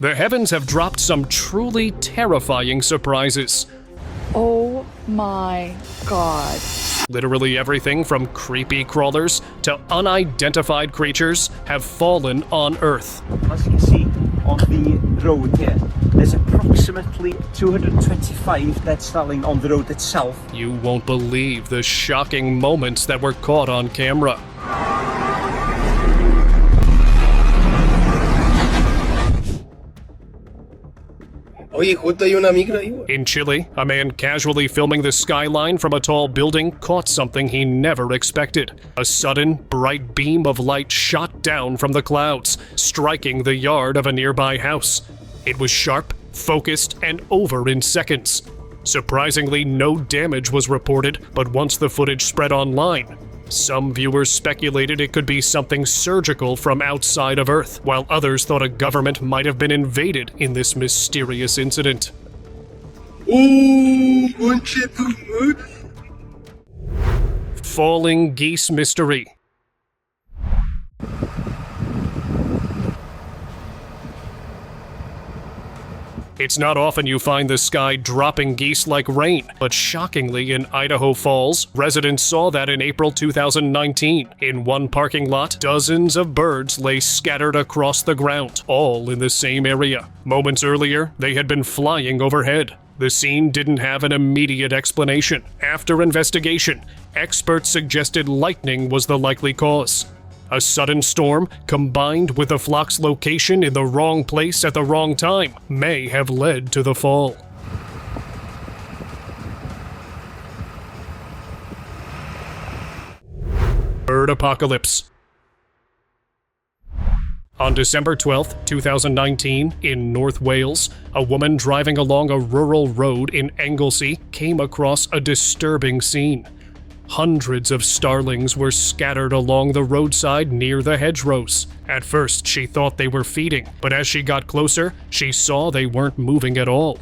The heavens have dropped some truly terrifying surprises. Oh my God. Literally everything from creepy crawlers to unidentified creatures have fallen on Earth. As you can see on the road here, there's approximately 225 dead starling on the road itself. You won't believe the shocking moments that were caught on camera. In Chile, a man casually filming the skyline from a tall building caught something he never expected. A sudden, bright beam of light shot down from the clouds, striking the yard of a nearby house. It was sharp, focused, and over in seconds. Surprisingly, no damage was reported, but once the footage spread online, some viewers speculated it could be something surgical from outside of Earth, while others thought a government might have been invaded in this mysterious incident. Falling geese mystery. It's not often you find the sky dropping geese like rain, but shockingly in Idaho Falls, residents saw that in April 2019. In one parking lot, dozens of birds lay scattered across the ground, all in the same area. Moments earlier, they had been flying overhead. The scene didn't have an immediate explanation. After investigation, experts suggested lightning was the likely cause. A sudden storm, combined with the flock's location in the wrong place at the wrong time, may have led to the fall. Bird apocalypse. On December 12, 2019, in North Wales, a woman driving along a rural road in Anglesey came across a disturbing scene. Hundreds of starlings were scattered along the roadside near the hedgerows. At first, she thought they were feeding, but as she got closer, she saw they weren't moving at all.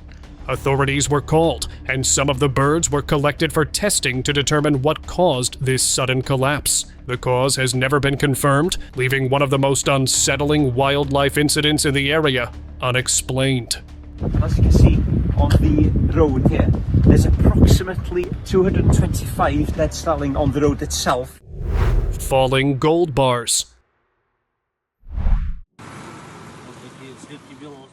Authorities were called, and some of the birds were collected for testing to determine what caused this sudden collapse. The cause has never been confirmed, leaving one of the most unsettling wildlife incidents in the area unexplained. As you can see on the road here, there's approximately 225 dead starling on the road itself. Falling gold bars.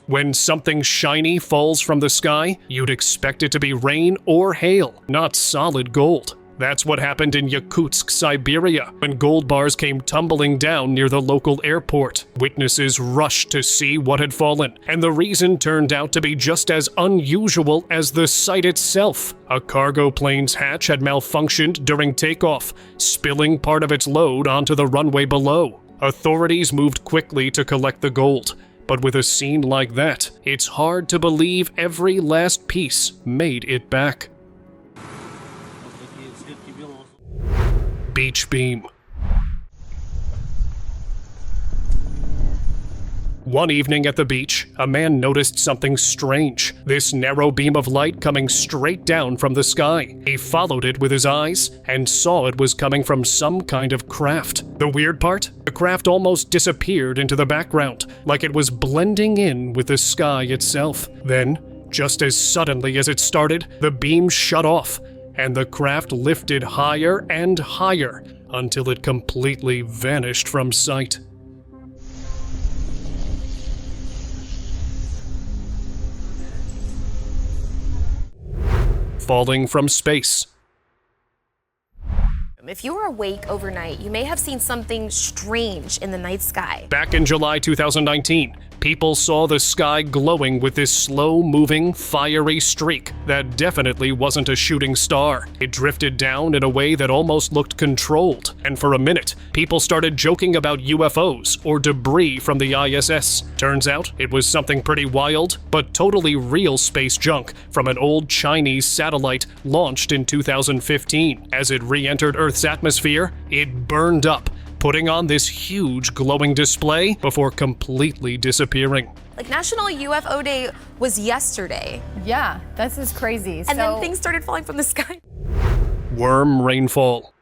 When something shiny falls from the sky, you'd expect it to be rain or hail, not solid gold. That's what happened in Yakutsk, Siberia, when gold bars came tumbling down near the local airport. Witnesses rushed to see what had fallen, and the reason turned out to be just as unusual as the sight itself. A cargo plane's hatch had malfunctioned during takeoff, spilling part of its load onto the runway below. Authorities moved quickly to collect the gold, but with a scene like that, it's hard to believe every last piece made it back. Beach beam. One evening at the beach, a man noticed something strange. This narrow beam of light coming straight down from the sky. He followed it with his eyes and saw it was coming from some kind of craft. The weird part? The craft almost disappeared into the background, like it was blending in with the sky itself. Then, just as suddenly as it started, the beam shut off, and the craft lifted higher and higher until it completely vanished from sight. Falling from space. If you were awake overnight, you may have seen something strange in the night sky. Back in July 2019, people saw the sky glowing with this slow-moving, fiery streak that definitely wasn't a shooting star. It drifted down in a way that almost looked controlled, and for a minute, people started joking about UFOs or debris from the ISS. Turns out, it was something pretty wild, but totally real space junk from an old Chinese satellite launched in 2015. As it re-entered Earth's atmosphere, it burned up, putting on this huge glowing display before completely disappearing. Like, National UFO Day was yesterday. Yeah, this is crazy. And then things started falling from the sky. Worm rainfall.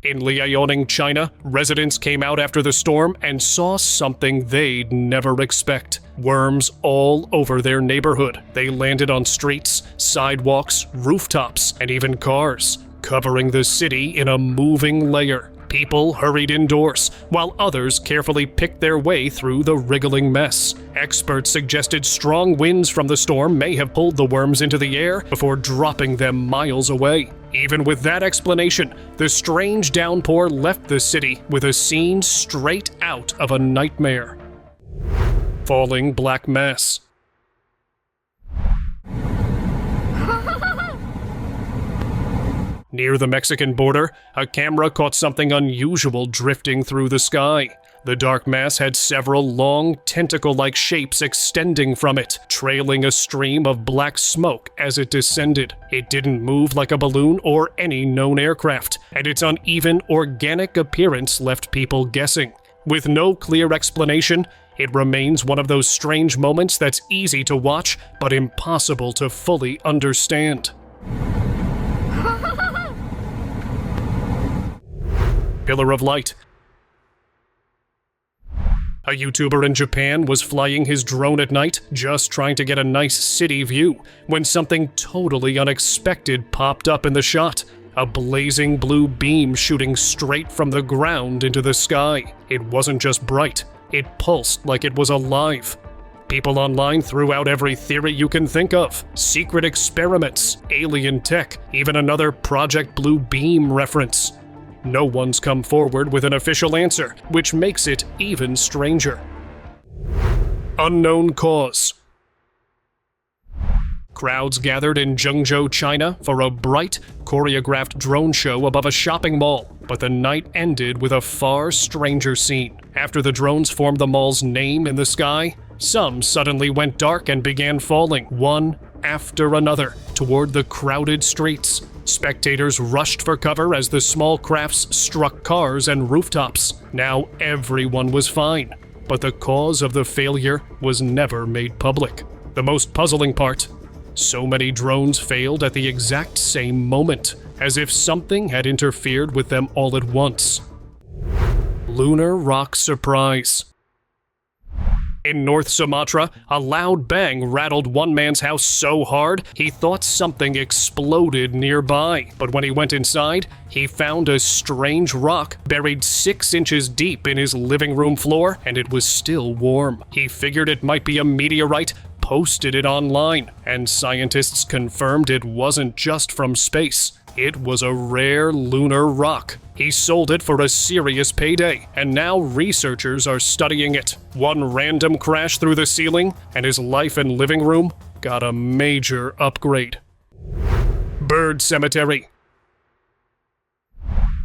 In Liaoning, China, residents came out after the storm and saw something they'd never expect. Worms all over their neighborhood. They landed on streets, sidewalks, rooftops, and even cars, covering the city in a moving layer. People hurried indoors, while others carefully picked their way through the wriggling mess. Experts suggested strong winds from the storm may have pulled the worms into the air before dropping them miles away. Even with that explanation, the strange downpour left the city with a scene straight out of a nightmare. Falling black mass. Near the Mexican border, a camera caught something unusual drifting through the sky. The dark mass had several long, tentacle-like shapes extending from it, trailing a stream of black smoke as it descended. It didn't move like a balloon or any known aircraft, and its uneven, organic appearance left people guessing. With no clear explanation, it remains one of those strange moments that's easy to watch, but impossible to fully understand. Pillar of light. A YouTuber in Japan was flying his drone at night, just trying to get a nice city view, when something totally unexpected popped up in the shot. A blazing blue beam shooting straight from the ground into the sky. It wasn't just bright, it pulsed like it was alive. People online threw out every theory you can think of. Secret experiments, alien tech, even another Project Blue Beam reference. No one's come forward with an official answer, which makes it even stranger. Unknown cause. Crowds gathered in Zhengzhou, China for a bright, choreographed drone show above a shopping mall, but the night ended with a far stranger scene. After the drones formed the mall's name in the sky, some suddenly went dark and began falling, one after another, toward the crowded streets. Spectators rushed for cover as the small crafts struck cars and rooftops. Now everyone was fine, but the cause of the failure was never made public. The most puzzling part, so many drones failed at the exact same moment, as if something had interfered with them all at once. Lunar rock surprise. In North Sumatra, a loud bang rattled one man's house so hard he thought something exploded nearby. But when he went inside, he found a strange rock buried 6 inches deep in his living room floor, and it was still warm. He figured it might be a meteorite, posted it online, and scientists confirmed it wasn't just from space. It was a rare lunar rock. He sold it for a serious payday, and now researchers are studying it. One random crash through the ceiling, and his life and living room got a major upgrade. Bird cemetery.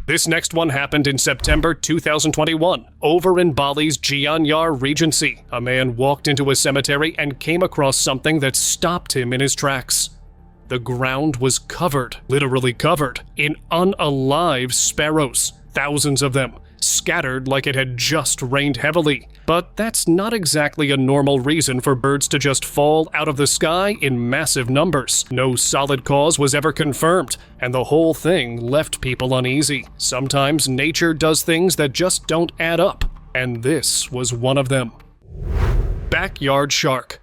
This next one happened in September 2021, over in Bali's Gianyar Regency. A man walked into a cemetery and came across something that stopped him in his tracks. The ground was covered, literally covered, in unalive sparrows, thousands of them, scattered like it had just rained heavily. But that's not exactly a normal reason for birds to just fall out of the sky in massive numbers. No solid cause was ever confirmed, and the whole thing left people uneasy. Sometimes nature does things that just don't add up, and this was one of them. Backyard shark.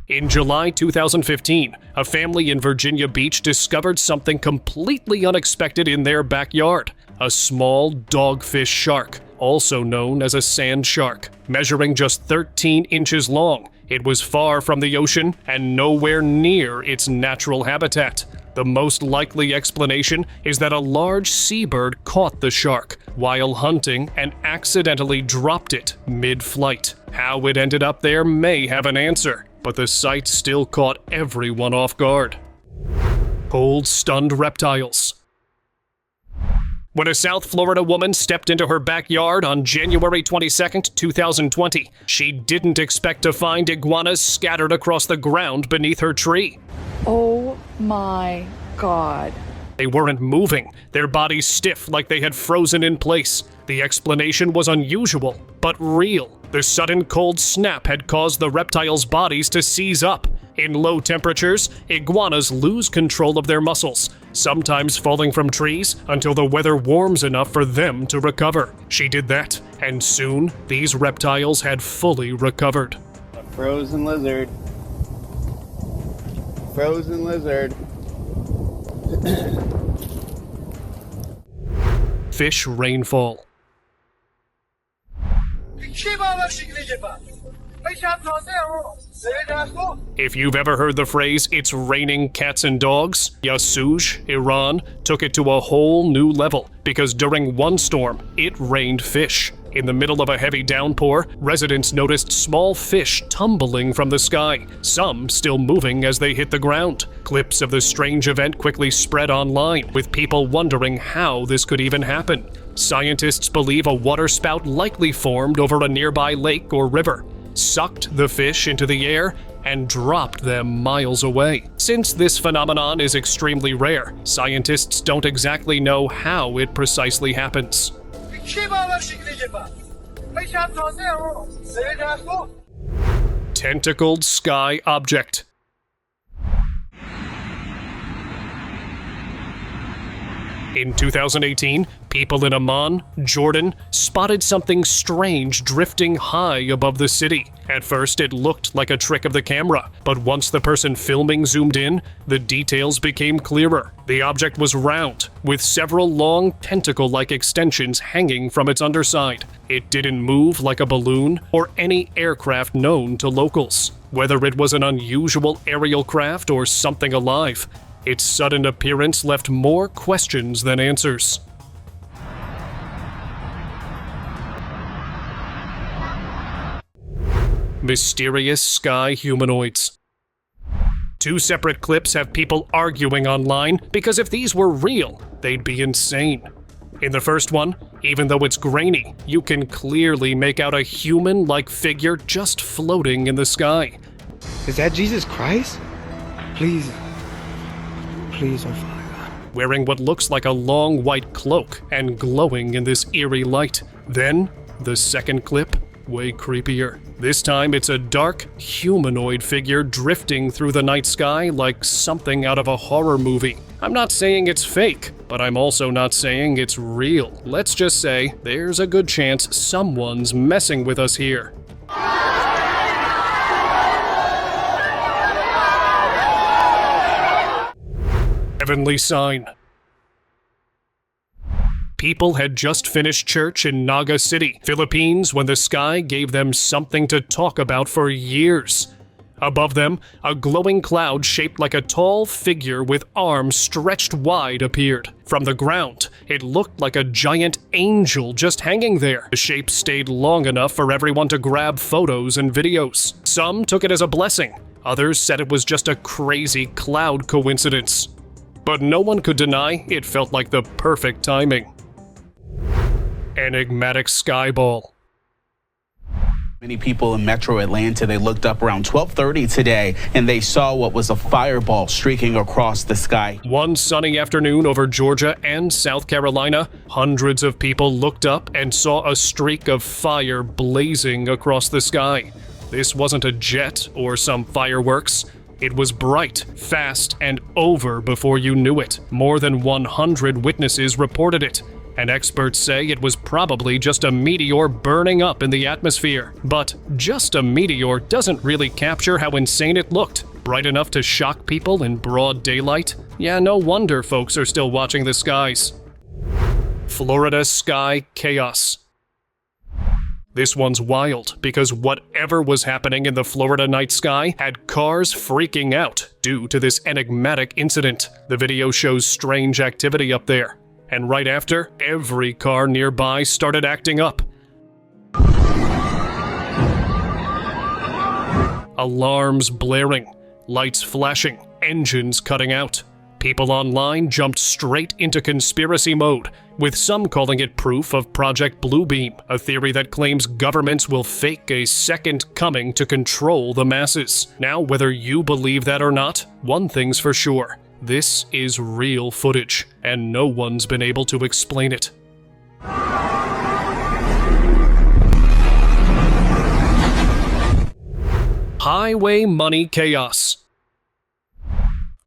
In July 2015, a family in Virginia Beach discovered something completely unexpected in their backyard. A small dogfish shark, also known as a sand shark, measuring just 13 inches long. It was far from the ocean and nowhere near its natural habitat. The most likely explanation is that a large seabird caught the shark while hunting and accidentally dropped it mid-flight. How it ended up there may have an answer, but the sight still caught everyone off guard. Cold, stunned reptiles. When a South Florida woman stepped into her backyard on January 22, 2020, she didn't expect to find iguanas scattered across the ground beneath her tree. Oh my God. They weren't moving, their bodies stiff like they had frozen in place. The explanation was unusual, but real. The sudden cold snap had caused the reptiles' bodies to seize up. In low temperatures, iguanas lose control of their muscles, sometimes falling from trees until the weather warms enough for them to recover. She did that, and soon these reptiles had fully recovered. A frozen lizard. Frozen lizard. Fish rainfall. If you've ever heard the phrase, "it's raining cats and dogs," Yasuj, Iran, took it to a whole new level because during one storm, it rained fish. In the middle of a heavy downpour, residents noticed small fish tumbling from the sky, some still moving as they hit the ground. Clips of the strange event quickly spread online, with people wondering how this could even happen. Scientists believe a waterspout likely formed over a nearby lake or river, sucked the fish into the air, and dropped them miles away. Since this phenomenon is extremely rare, scientists don't exactly know how it precisely happens. Tentacled sky object. In 2018, people in Amman, Jordan, spotted something strange drifting high above the city. At first, it looked like a trick of the camera, but once the person filming zoomed in, the details became clearer. The object was round, with several long tentacle-like extensions hanging from its underside. It didn't move like a balloon or any aircraft known to locals. Whether it was an unusual aerial craft or something alive, its sudden appearance left more questions than answers. Mysterious sky humanoids. Two separate clips have people arguing online because if these were real, they'd be insane. In the first one, even though it's grainy, you can clearly make out a human-like figure just floating in the sky. Is that Jesus Christ? Please don't follow God. Wearing what looks like a long white cloak and glowing in this eerie light. Then, the second clip, way creepier. This time it's a dark, humanoid figure drifting through the night sky like something out of a horror movie. I'm not saying it's fake, but I'm also not saying it's real. Let's just say there's a good chance someone's messing with us here. Heavenly sign. People had just finished church in Naga City, Philippines, when the sky gave them something to talk about for years. Above them, a glowing cloud shaped like a tall figure with arms stretched wide appeared. From the ground, it looked like a giant angel just hanging there. The shape stayed long enough for everyone to grab photos and videos. Some took it as a blessing. Others said it was just a crazy cloud coincidence. But no one could deny it felt like the perfect timing. Enigmatic skyball. Many people in Metro Atlanta, they looked up around 12:30 today and they saw what was a fireball streaking across the sky. One sunny afternoon over Georgia and South Carolina, hundreds of people looked up and saw a streak of fire blazing across the sky. This wasn't a jet or some fireworks. It was bright, fast, and over before you knew it. More than 100 witnesses reported it, and experts say it was probably just a meteor burning up in the atmosphere. But just a meteor doesn't really capture how insane it looked. Bright enough to shock people in broad daylight? Yeah, no wonder folks are still watching the skies. Florida sky chaos. This one's wild because whatever was happening in the Florida night sky had cars freaking out due to this enigmatic incident. The video shows strange activity up there. And right after, every car nearby started acting up. Alarms blaring, lights flashing, engines cutting out. People online jumped straight into conspiracy mode, with some calling it proof of Project Bluebeam, a theory that claims governments will fake a second coming to control the masses. Now, whether you believe that or not, one thing's for sure. This is real footage, and no one's been able to explain it. Highway money chaos.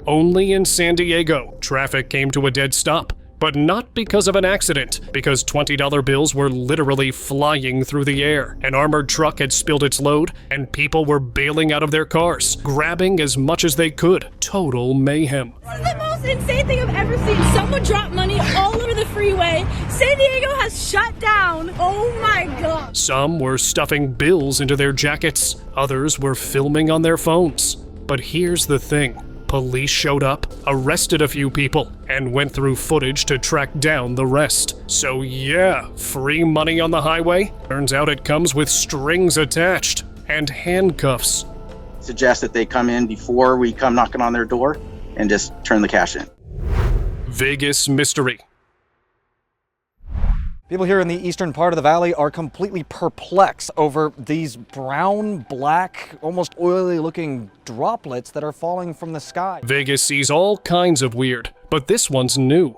Only in San Diego, traffic came to a dead stop. But not because of an accident, because $20 bills were literally flying through the air. An armored truck had spilled its load, and people were bailing out of their cars, grabbing as much as they could. Total mayhem. This is the most insane thing I've ever seen. Someone dropped money all over the freeway. San Diego has shut down. Oh my God. Some were stuffing bills into their jackets. Others were filming on their phones. But here's the thing. Police showed up, arrested a few people, and went through footage to track down the rest. So yeah, free money on the highway? Turns out it comes with strings attached and handcuffs. Suggest that they come in before we come knocking on their door and just turn the cash in. Vegas mystery. People here in the eastern part of the valley are completely perplexed over these brown, black, almost oily-looking droplets that are falling from the sky. Vegas sees all kinds of weird, but this one's new.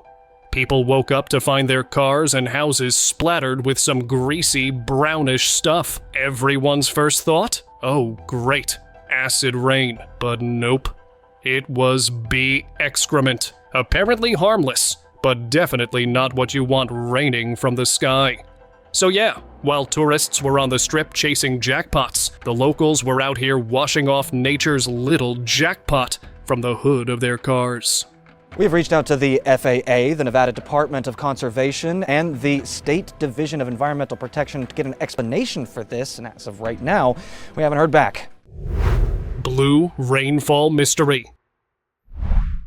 People woke up to find their cars and houses splattered with some greasy, brownish stuff. Everyone's first thought? Oh, great. Acid rain. But nope. It was bee excrement. Apparently harmless, but definitely not what you want raining from the sky. So yeah, while tourists were on the strip chasing jackpots, the locals were out here washing off nature's little jackpot from the hood of their cars. We've reached out to the FAA, the Nevada Department of Conservation, and the State Division of Environmental Protection to get an explanation for this, and as of right now, we haven't heard back. Blue rainfall mystery.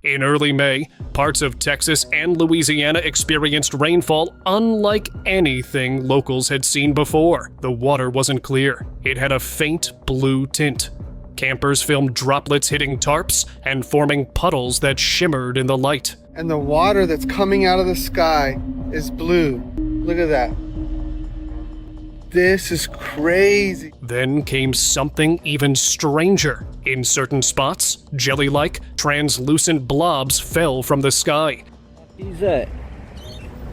In early May, parts of Texas and Louisiana experienced rainfall unlike anything locals had seen before. The water wasn't clear. It had a faint blue tint. Campers filmed droplets hitting tarps and forming puddles that shimmered in the light. And the water that's coming out of the sky is blue. Look at that. This is crazy. Then came something even stranger. In certain spots, jelly-like, translucent blobs fell from the sky. Who's that?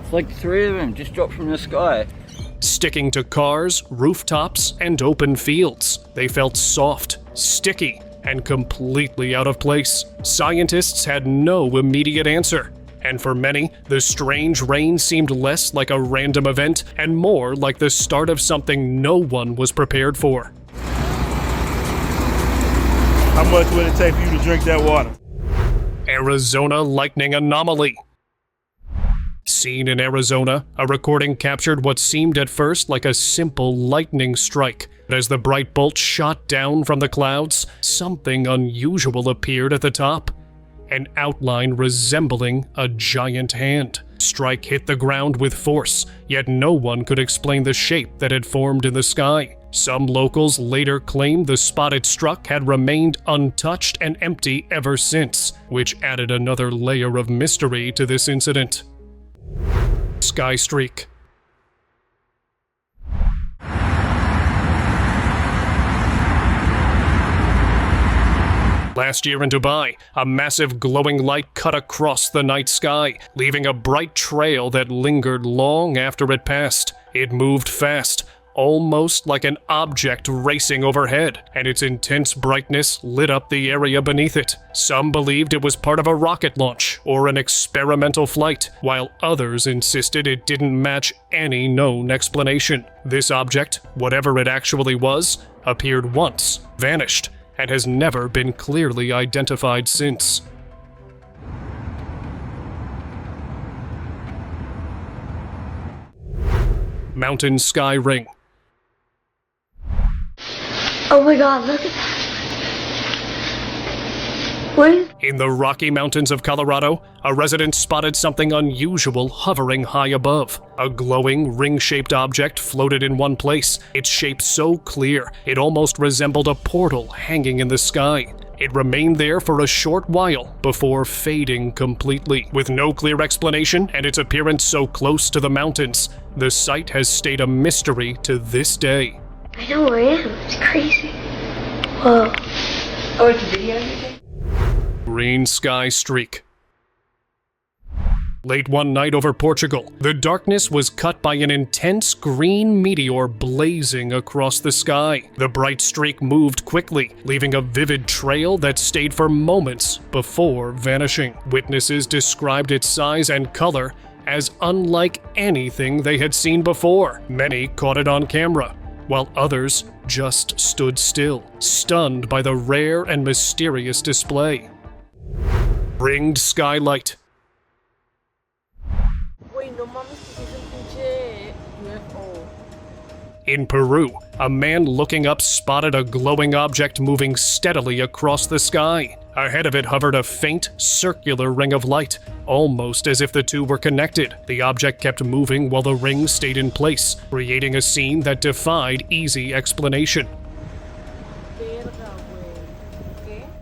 It's like 3 of them just dropped from the sky. Sticking to cars, rooftops, and open fields. They felt soft, sticky, and completely out of place. Scientists had no immediate answer. And for many, the strange rain seemed less like a random event and more like the start of something no one was prepared for. How much would it take for you to drink that water? Arizona lightning anomaly. Seen in Arizona, a recording captured what seemed at first like a simple lightning strike. But as the bright bolt shot down from the clouds, something unusual appeared at the top. An outline resembling a giant hand. Strike hit the ground with force, yet no one could explain the shape that had formed in the sky. Some locals later claimed the spot it struck had remained untouched and empty ever since, which added another layer of mystery to this incident. Sky streak. Last year in Dubai, a massive glowing light cut across the night sky, leaving a bright trail that lingered long after it passed. It moved fast, almost like an object racing overhead, and its intense brightness lit up the area beneath it. Some believed it was part of a rocket launch or an experimental flight, while others insisted it didn't match any known explanation. This object, whatever it actually was, appeared once, vanished, and has never been clearly identified since. Mountain sky ring. Oh my God, look at that. What is... In the Rocky Mountains of Colorado, a resident spotted something unusual hovering high above. A glowing, ring-shaped object floated in one place, its shape so clear it almost resembled a portal hanging in the sky. It remained there for a short while before fading completely. With no clear explanation and its appearance so close to the mountains, the site has stayed a mystery to this day. I know where I am. It's crazy. Whoa. Oh, it's a video you did? Green sky streak. Late one night over Portugal, the darkness was cut by an intense green meteor blazing across the sky. The bright streak moved quickly, leaving a vivid trail that stayed for moments before vanishing. Witnesses described its size and color as unlike anything they had seen before. Many caught it on camera, while others just stood still, stunned by the rare and mysterious display. Ringed skylight. In Peru, a man looking up spotted a glowing object moving steadily across the sky. Ahead of it hovered a faint, circular ring of light, almost as if the two were connected. The object kept moving while the ring stayed in place, creating a scene that defied easy explanation.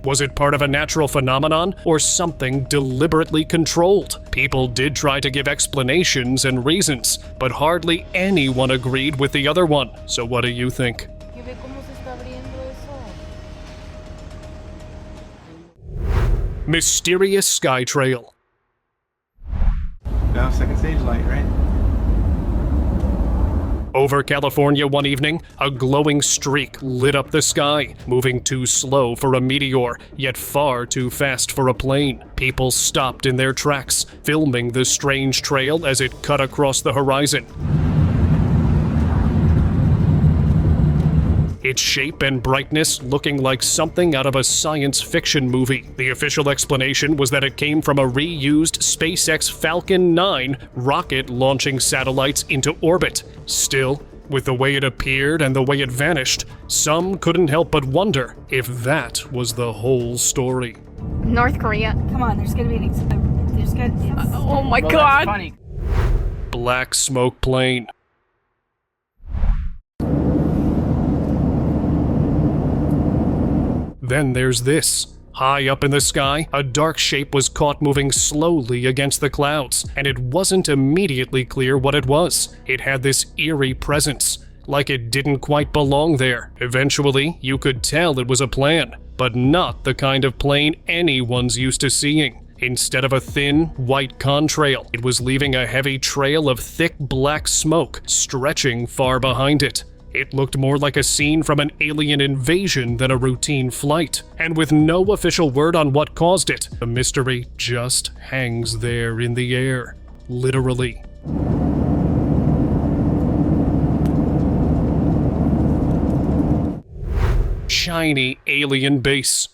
Was it part of a natural phenomenon or something deliberately controlled? People did try to give explanations and reasons, but hardly anyone agreed with the other one. So what do you think? Mysterious sky trail. No, second stage light, right? Over California one evening, a glowing streak lit up the sky, moving too slow for a meteor, yet far too fast for a plane. People stopped in their tracks, filming the strange trail as it cut across the horizon. Its shape and brightness looking like something out of a science fiction movie. The official explanation was that it came from a reused SpaceX Falcon 9 rocket launching satellites into orbit. Still, with the way it appeared and the way it vanished, some couldn't help but wonder if that was the whole story. North Korea. Come on, there's gonna be an oh my god. Funny. Black smoke plane. Then there's this. High up in the sky, a dark shape was caught moving slowly against the clouds, and it wasn't immediately clear what it was. It had this eerie presence, like it didn't quite belong there. Eventually, you could tell it was a plane, but not the kind of plane anyone's used to seeing. Instead of a thin, white contrail, it was leaving a heavy trail of thick black smoke stretching far behind it. It looked more like a scene from an alien invasion than a routine flight. And with no official word on what caused it, the mystery just hangs there in the air. Literally. Shiny alien base.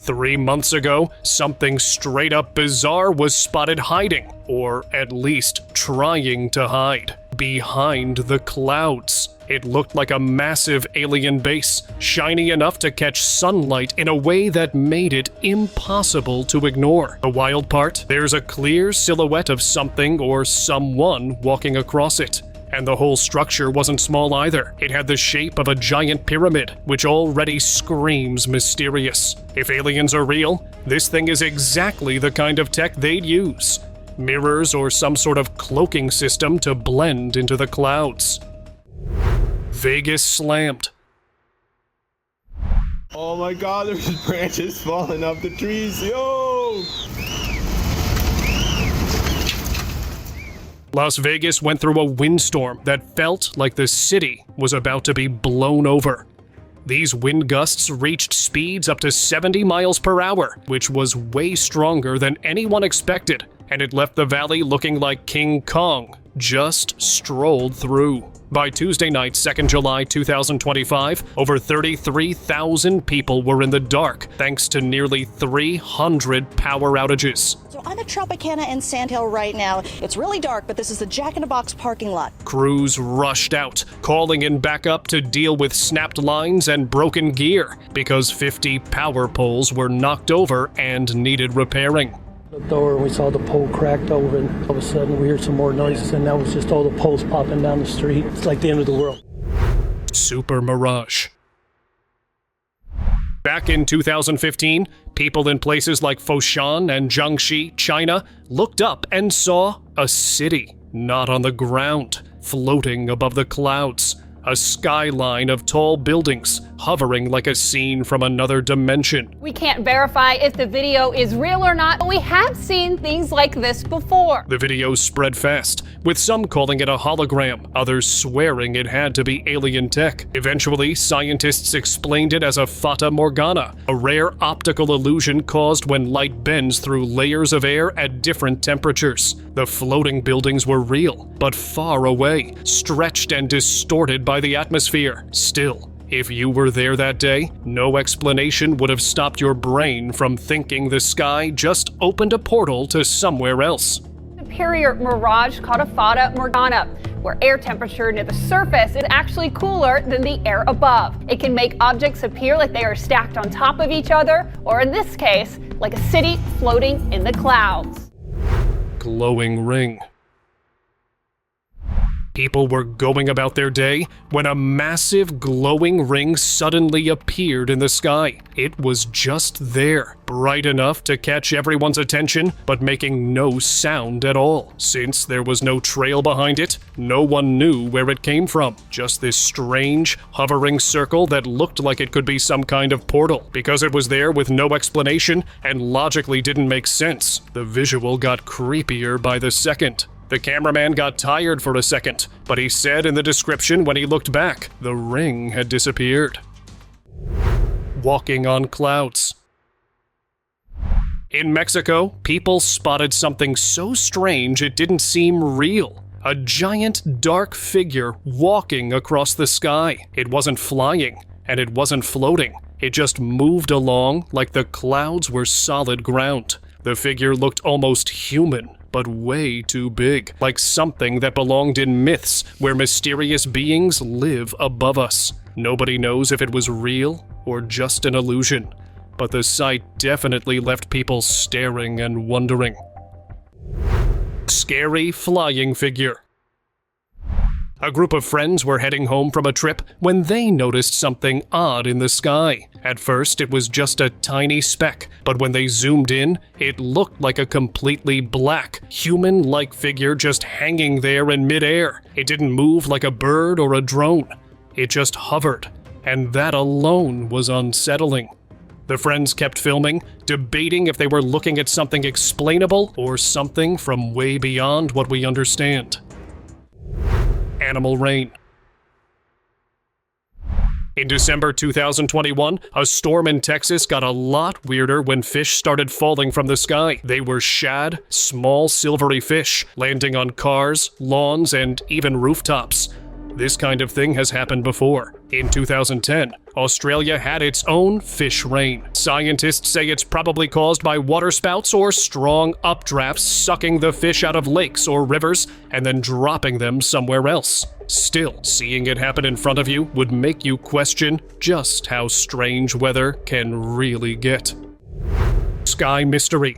3 months ago, something straight up bizarre was spotted hiding, or at least trying to hide, behind the clouds. It looked like a massive alien base, shiny enough to catch sunlight in a way that made it impossible to ignore. The wild part, there's a clear silhouette of something or someone walking across it. And the whole structure wasn't small either. It had the shape of a giant pyramid, which already screams mysterious. If aliens are real, this thing is exactly the kind of tech they'd use. Mirrors or some sort of cloaking system to blend into the clouds. Vegas slammed. Oh my god, there's branches falling off the trees, yo! Las Vegas went through a windstorm that felt like the city was about to be blown over. These wind gusts reached speeds up to 70 miles per hour, which was way stronger than anyone expected, and it left the valley looking like King Kong just strolled through. By Tuesday night, 2nd July 2025, over 33,000 people were in the dark thanks to nearly 300 power outages. So I'm at Tropicana in Sandhill right now. It's really dark, but this is the Jack in the Box parking lot. Crews rushed out, calling in backup to deal with snapped lines and broken gear because 50 power poles were knocked over and needed repairing. The door, we saw the pole cracked over, and all of a sudden we heard some more noises, and that was just all the poles popping down the street. It's like the end of the world. Super mirage. Back in 2015, people in places like Foshan and Jiangxi, China, looked up and saw a city, not on the ground, floating above the clouds. a skyline of tall buildings hovering like a scene from another dimension. We can't verify if the video is real or not, but we have seen things like this before. The video spread fast, with some calling it a hologram, others swearing it had to be alien tech. Eventually, scientists explained it as a fata morgana, a rare optical illusion caused when light bends through layers of air at different temperatures. The floating buildings were real, but far away, stretched and distorted by the atmosphere. Still, if you were there that day, no explanation would have stopped your brain from thinking the sky just opened a portal to somewhere else. Superior mirage called a fata morgana, where air temperature near the surface is actually cooler than the air above. It can make objects appear like they are stacked on top of each other, or in this case, like a city floating in the clouds. Glowing ring. People were going about their day when a massive glowing ring suddenly appeared in the sky. It was just there, bright enough to catch everyone's attention, but making no sound at all. Since there was no trail behind it, no one knew where it came from. Just this strange, hovering circle that looked like it could be some kind of portal. Because it was there with no explanation and logically didn't make sense, the visual got creepier by the second. The cameraman got tired for a second, but he said in the description when he looked back, the ring had disappeared. Walking on clouds. In Mexico, people spotted something so strange it didn't seem real. A giant dark figure walking across the sky. It wasn't flying, and it wasn't floating. It just moved along like the clouds were solid ground. The figure looked almost human, but way too big, like something that belonged in myths where mysterious beings live above us. Nobody knows if it was real or just an illusion, but the sight definitely left people staring and wondering. Scary flying figure. A group of friends were heading home from a trip when they noticed something odd in the sky. At first, it was just a tiny speck, but when they zoomed in, it looked like a completely black, human-like figure just hanging there in midair. It didn't move like a bird or a drone. It just hovered, and that alone was unsettling. The friends kept filming, debating if they were looking at something explainable or something from way beyond what we understand. Animal rain. In December 2021, a storm in Texas got a lot weirder when fish started falling from the sky. They were shad, small silvery fish, landing on cars, lawns, and even rooftops. This kind of thing has happened before. In 2010, Australia had its own fish rain. Scientists say it's probably caused by waterspouts or strong updrafts sucking the fish out of lakes or rivers and then dropping them somewhere else. Still, seeing it happen in front of you would make you question just how strange weather can really get. Sky mystery.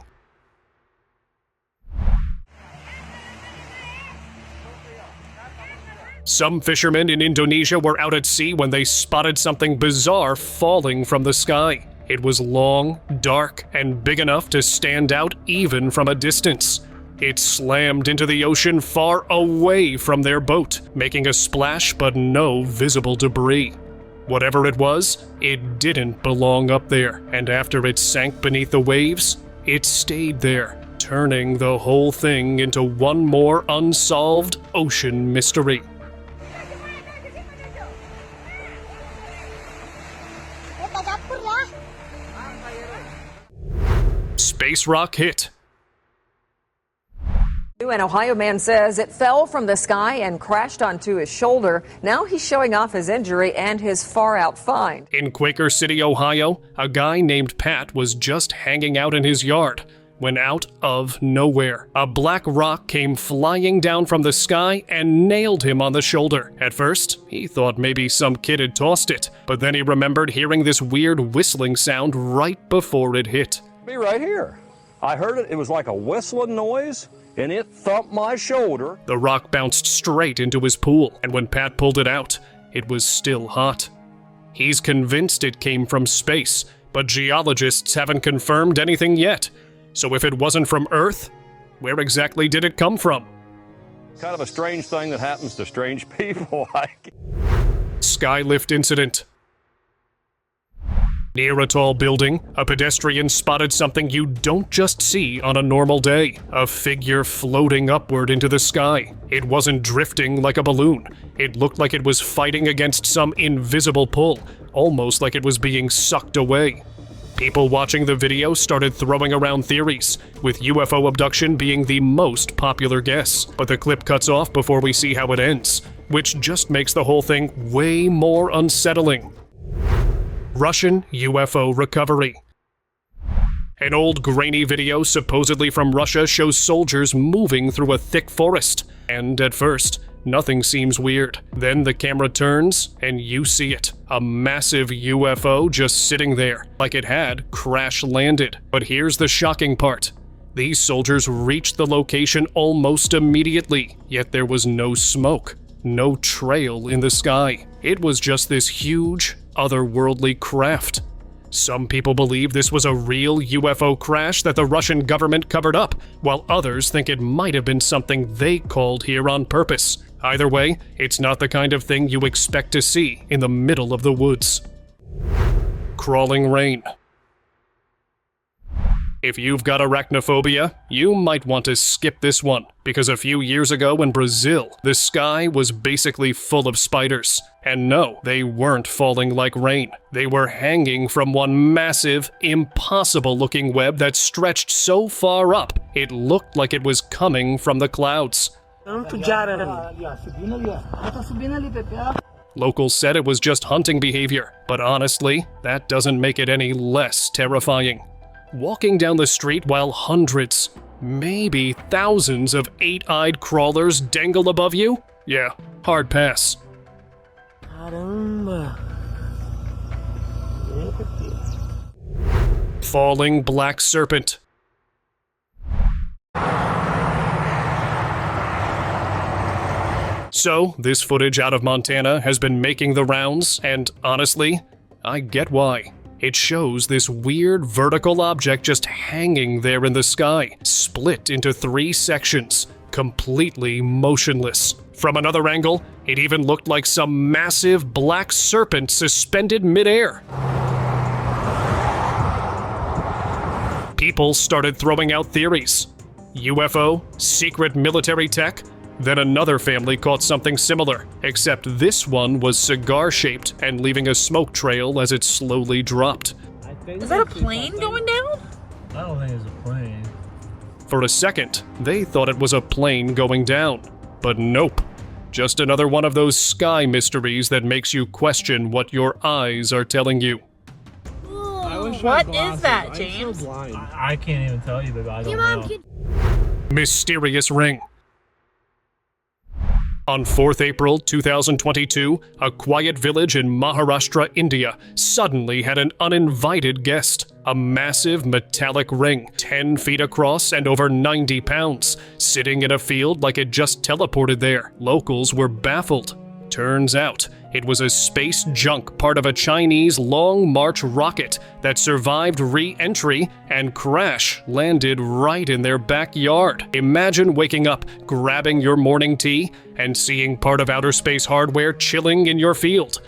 Some fishermen in Indonesia were out at sea when they spotted something bizarre falling from the sky. It was long, dark, and big enough to stand out even from a distance. It slammed into the ocean far away from their boat, making a splash but no visible debris. Whatever it was, it didn't belong up there, and after it sank beneath the waves, it stayed there, turning the whole thing into one more unsolved ocean mystery. Space rock hit. An Ohio man says it fell from the sky and crashed onto his shoulder. Now he's showing off his injury and his far-out find. In Quaker City, Ohio, a guy named Pat was just hanging out in his yard when out of nowhere, a black rock came flying down from the sky and nailed him on the shoulder. At first, he thought maybe some kid had tossed it, but then he remembered hearing this weird whistling sound right before it hit. Be right here. I heard it. It was like a whistling noise, and it thumped my shoulder. The rock bounced straight into his pool, and when Pat pulled it out, it was still hot. He's convinced it came from space, but geologists haven't confirmed anything yet. So if it wasn't from Earth, where exactly did it come from? Kind of a strange thing that happens to strange people. Skylift incident. Near a tall building, a pedestrian spotted something you don't just see on a normal day. A figure floating upward into the sky. It wasn't drifting like a balloon. It looked like it was fighting against some invisible pull, almost like it was being sucked away. People watching the video started throwing around theories, with UFO abduction being the most popular guess. But the clip cuts off before we see how it ends, which just makes the whole thing way more unsettling. Russian UFO recovery. An old grainy video supposedly from Russia shows soldiers moving through a thick forest, and at first, nothing seems weird. Then the camera turns, and you see it. A massive UFO just sitting there, like it had crash-landed. But here's the shocking part. These soldiers reached the location almost immediately, yet there was no smoke, no trail in the sky. It was just this huge, otherworldly craft. Some people believe this was a real UFO crash that the Russian government covered up, while others think it might have been something they called here on purpose. Either way, it's not the kind of thing you expect to see in the middle of the woods. Crawling rain. If you've got arachnophobia, you might want to skip this one, because a few years ago in Brazil, the sky was basically full of spiders. And no, they weren't falling like rain. They were hanging from one massive, impossible-looking web that stretched so far up, it looked like it was coming from the clouds. Locals said it was just hunting behavior, but honestly, that doesn't make it any less terrifying. Walking down the street while hundreds, maybe thousands of eight-eyed crawlers dangle above you? Yeah, hard pass. Falling black serpent. So, this footage out of Montana has been making the rounds, and honestly, I get why. It shows this weird vertical object just hanging there in the sky, split into 3 sections, completely motionless. From another angle, it even looked like some massive black serpent suspended midair. People started throwing out theories. UFO, secret military tech. Then another family caught something similar, except this one was cigar-shaped and leaving a smoke trail as it slowly dropped. Is that a plane going down? I don't think it's a plane. For a second, they thought it was a plane going down. But nope. Just another one of those sky mysteries that makes you question what your eyes are telling you. What is that, James? I can't even tell you, baby. I don't know. Mysterious ring. On 4th April 2022, a quiet village in Maharashtra, India, suddenly had an uninvited guest. A massive metallic ring, 10 feet across and over 90 pounds, sitting in a field like it just teleported there. Locals were baffled. Turns out, it was a space junk part of a Chinese Long March rocket that survived re-entry and crash landed right in their backyard. Imagine waking up, grabbing your morning tea, and seeing part of outer space hardware chilling in your field.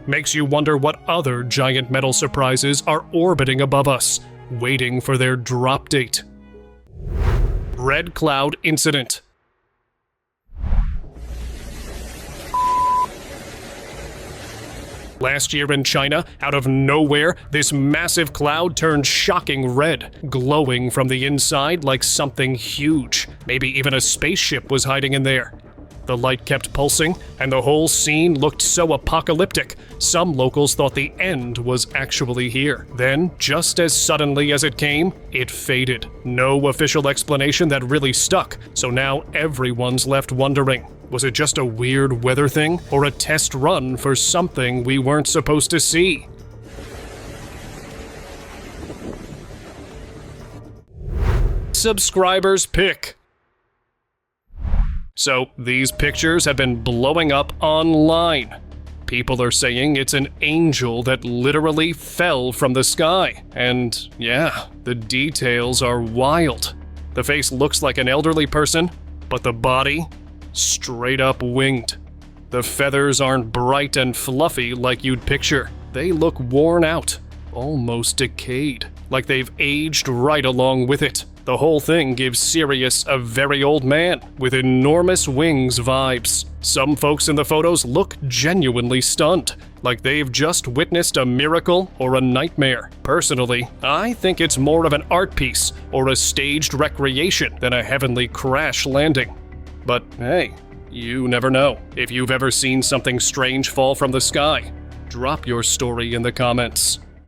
Makes you wonder what other giant metal surprises are orbiting above us, waiting for their drop date. Red Cloud Incident. Last year in China, out of nowhere, this massive cloud turned shocking red, glowing from the inside like something huge. Maybe even a spaceship was hiding in there. The light kept pulsing, and the whole scene looked so apocalyptic, some locals thought the end was actually here. Then, just as suddenly as it came, it faded. No official explanation that really stuck, so now everyone's left wondering. Was it just a weird weather thing, or a test run for something we weren't supposed to see? Subscribers pick. So, these pictures have been blowing up online. People are saying it's an angel that literally fell from the sky. And yeah, the details are wild. The face looks like an elderly person, but the body, straight up winged. The feathers aren't bright and fluffy like you'd picture. They look worn out, almost decayed, like they've aged right along with it. The whole thing gives Scariest a very old man with enormous wings vibes. Some folks in the photos look genuinely stunned, like they've just witnessed a miracle or a nightmare. Personally, I think it's more of an art piece or a staged recreation than a heavenly crash landing. But hey, you never know. If you've ever seen something strange fall from the sky, drop your story in the comments.